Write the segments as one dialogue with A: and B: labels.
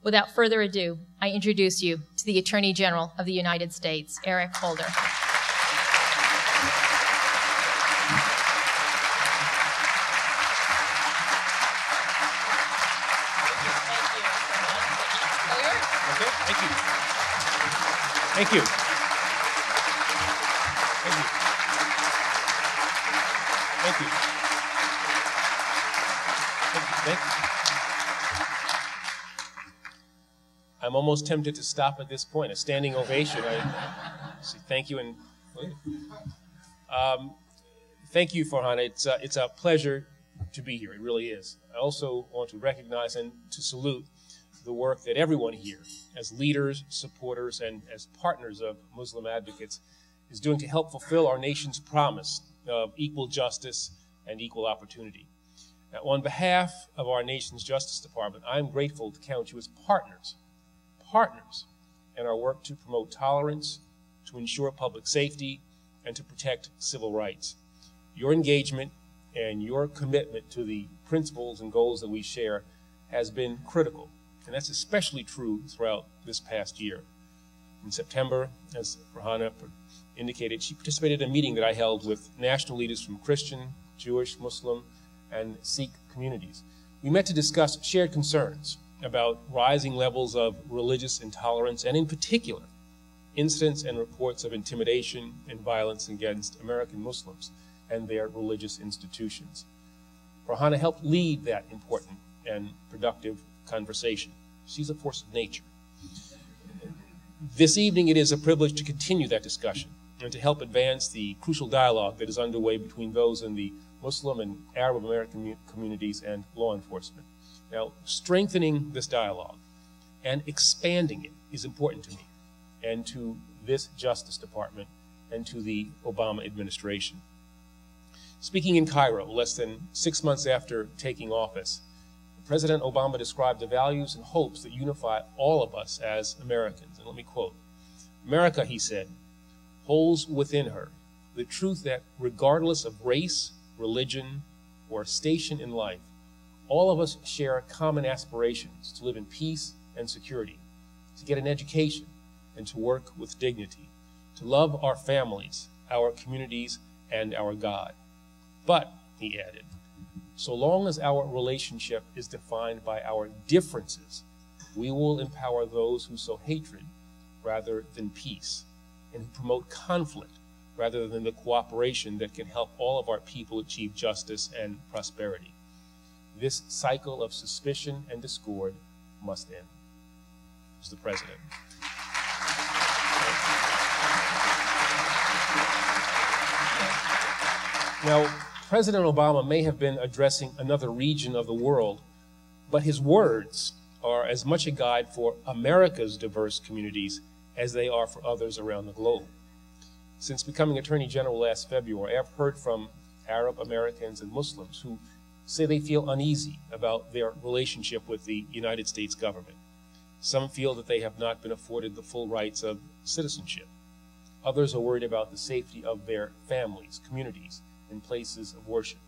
A: Without further ado, I introduce you to the Attorney General of the United States, Eric Holder.
B: Thank you. Thank you. Thank you. Thank you. I'm almost tempted to stop at this point. A standing ovation. I say thank you and thank you, Farhana. It's a pleasure to be here. It really is. I also want to recognize and to salute the work that everyone here, as leaders, supporters, and as partners of Muslim advocates, is doing to help fulfill our nation's promise of equal justice and equal opportunity. Now, on behalf of our nation's Justice Department, I am grateful to count you as partners in our work to promote tolerance, to ensure public safety, and to protect civil rights. Your engagement and your commitment to the principles and goals that we share has been critical. And that's especially true throughout this past year. In September, as Farhana indicated, she participated in a meeting that I held with national leaders from Christian, Jewish, Muslim, and Sikh communities. We met to discuss shared concerns about rising levels of religious intolerance, and in particular, incidents and reports of intimidation and violence against American Muslims and their religious institutions. Farhana helped lead that important and productive conversation. She's a force of nature. This evening, it is a privilege to continue that discussion and to help advance the crucial dialogue that is underway between those in the Muslim and Arab American communities and law enforcement. Now, strengthening this dialogue and expanding it is important to me and to this Justice Department and to the Obama administration. Speaking in Cairo less than 6 months after taking office, President Obama described the values and hopes that unify all of us as Americans. And let me quote, "America," he said, "holds within her the truth that regardless of race, religion, or station in life, all of us share common aspirations to live in peace and security, to get an education, and to work with dignity, to love our families, our communities, and our God. But," he added, "so long as our relationship is defined by our differences, we will empower those who sow hatred rather than peace, and who promote conflict rather than the cooperation that can help all of our people achieve justice and prosperity. This cycle of suspicion and discord must end." Mr. the President. Now, President Obama may have been addressing another region of the world, but his words are as much a guide for America's diverse communities as they are for others around the globe. Since becoming Attorney General last February, I've heard from Arab Americans and Muslims who say they feel uneasy about their relationship with the United States government. Some feel that they have not been afforded the full rights of citizenship. Others are worried about the safety of their families, communities, and places of worship.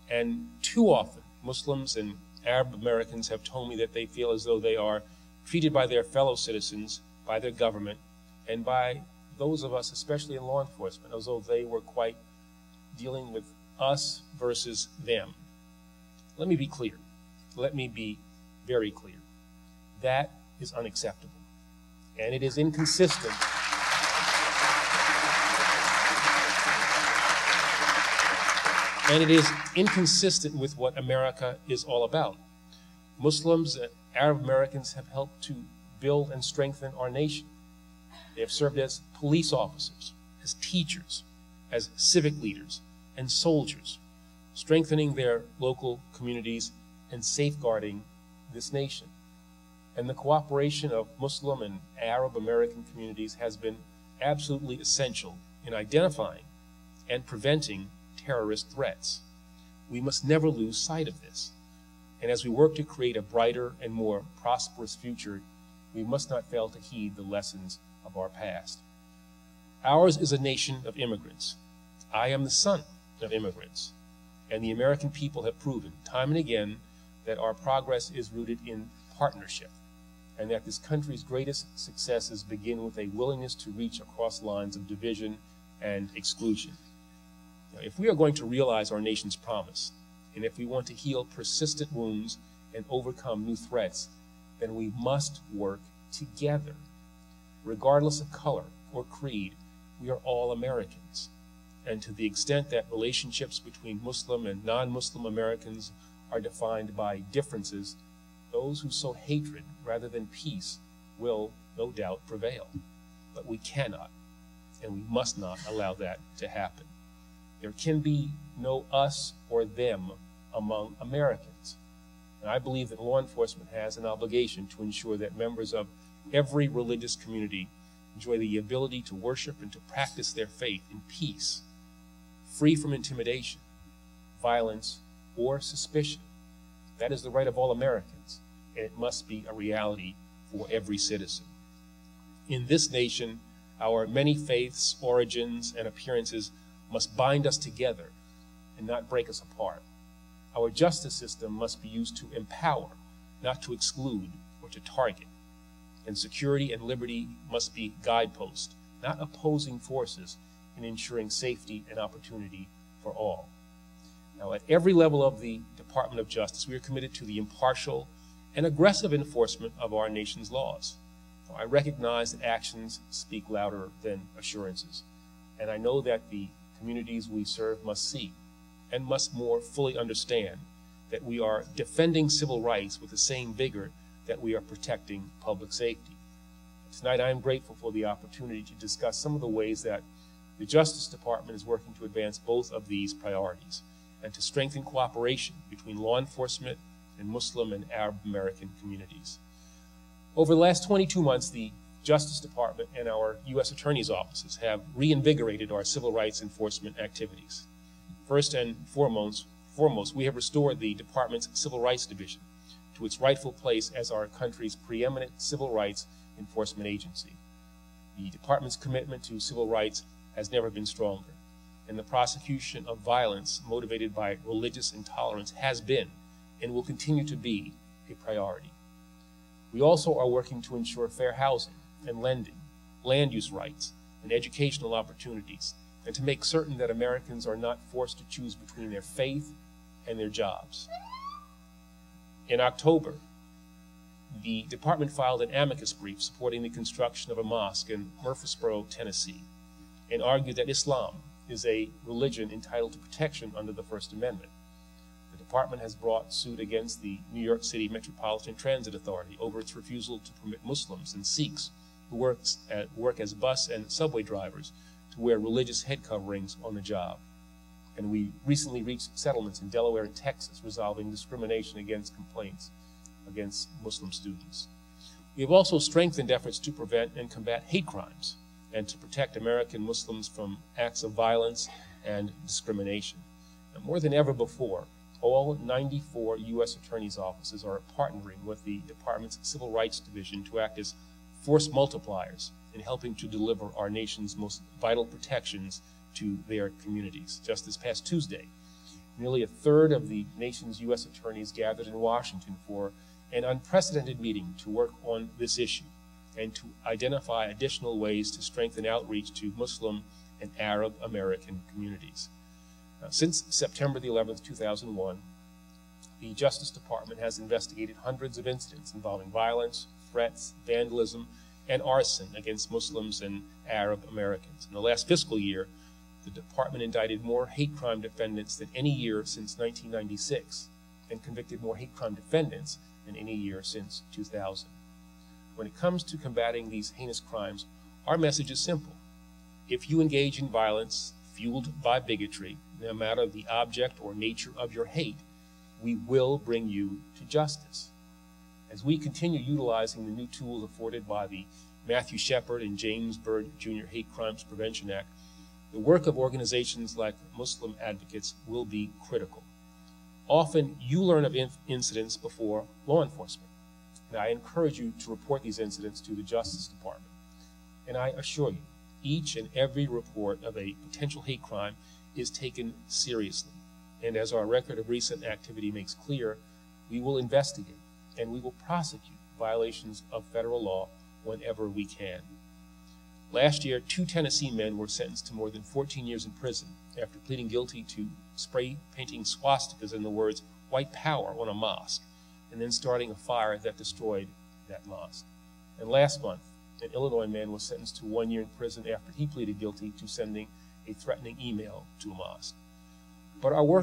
B: And too often, Muslims and Arab Americans have told me that they feel as though they are treated by their fellow citizens, by their government, and by those of us, especially in law enforcement, as though they were quite dealing with us versus them. Let me be clear. Let me be very clear. That is unacceptable. And it is inconsistent. And it is inconsistent with what America is all about. Muslims and Arab Americans have helped to build and strengthen our nation. They have served as police officers, as teachers, as civic leaders, and soldiers, strengthening their local communities and safeguarding this nation. And the cooperation of Muslim and Arab American communities has been absolutely essential in identifying and preventing terrorist threats. We must never lose sight of this. And as we work to create a brighter and more prosperous future, we must not fail to heed the lessons of our past. Ours is a nation of immigrants. I am the son of immigrants. And the American people have proven time and again that our progress is rooted in partnership and that this country's greatest successes begin with a willingness to reach across lines of division and exclusion. Now, if we are going to realize our nation's promise, and if we want to heal persistent wounds and overcome new threats, then we must work together. Regardless of color or creed, we are all Americans. And to the extent that relationships between Muslim and non-Muslim Americans are defined by differences, those who sow hatred rather than peace will, no doubt, prevail. But we cannot, and we must not allow that to happen. There can be no us or them among Americans. And I believe that law enforcement has an obligation to ensure that members of every religious community enjoy the ability to worship and to practice their faith in peace, free from intimidation, violence, or suspicion. That is the right of all Americans, and it must be a reality for every citizen. In this nation, our many faiths, origins, and appearances must bind us together and not break us apart. Our justice system must be used to empower, not to exclude or to target. And security and liberty must be guideposts, not opposing forces, in ensuring safety and opportunity for all. Now, at every level of the Department of Justice, we are committed to the impartial and aggressive enforcement of our nation's laws. Now, I recognize that actions speak louder than assurances, and I know that the communities we serve must see and must more fully understand that we are defending civil rights with the same vigor that we are protecting public safety. Tonight, I am grateful for the opportunity to discuss some of the ways that the Justice Department is working to advance both of these priorities and to strengthen cooperation between law enforcement and Muslim and Arab American communities. Over the last 22 months, the Justice Department and our U.S. Attorney's offices have reinvigorated our civil rights enforcement activities. First and foremost, we have restored the Department's Civil Rights Division to its rightful place as our country's preeminent civil rights enforcement agency. The Department's commitment to civil rights has never been stronger, and the prosecution of violence motivated by religious intolerance has been and will continue to be a priority. We also are working to ensure fair housing and lending, land use rights, and educational opportunities, and to make certain that Americans are not forced to choose between their faith and their jobs. In October, the department filed an amicus brief supporting the construction of a mosque in Murfreesboro, Tennessee, and argued that Islam is a religion entitled to protection under the First Amendment. The department has brought suit against the New York City Metropolitan Transit Authority over its refusal to permit Muslims and Sikhs who work as bus and subway drivers to wear religious head coverings on the job. And we recently reached settlements in Delaware and Texas resolving discrimination against complaints against Muslim students. We have also strengthened efforts to prevent and combat hate crimes and to protect American Muslims from acts of violence and discrimination. And more than ever before, all 94 U.S. Attorney's offices are partnering with the Department's Civil Rights Division to act as force multipliers in helping to deliver our nation's most vital protections to their communities. Just this past Tuesday, nearly a third of the nation's U.S. attorneys gathered in Washington for an unprecedented meeting to work on this issue and to identify additional ways to strengthen outreach to Muslim and Arab American communities. Since September the 11th, 2001, the Justice Department has investigated hundreds of incidents involving violence, threats, vandalism, and arson against Muslims and Arab Americans. In the last fiscal year, the department indicted more hate crime defendants than any year since 1996 and convicted more hate crime defendants than any year since 2000. When it comes to combating these heinous crimes, our message is simple. If you engage in violence fueled by bigotry, no matter the object or nature of your hate, we will bring you to justice. As we continue utilizing the new tools afforded by the Matthew Shepard and James Byrd Jr. Hate Crimes Prevention Act, the work of organizations like Muslim advocates will be critical. Often you learn of incidents before law enforcement, and I encourage you to report these incidents to the Justice Department. And I assure you, each and every report of a potential hate crime is taken seriously. And as our record of recent activity makes clear, we will investigate and we will prosecute violations of federal law whenever we can. Last year, 2 Tennessee men were sentenced to more than 14 years in prison after pleading guilty to spray painting swastikas in the words "white power" on a mosque, and then starting a fire that destroyed that mosque. And last month, an Illinois man was sentenced to 1 year in prison after he pleaded guilty to sending a threatening email to a mosque. But our work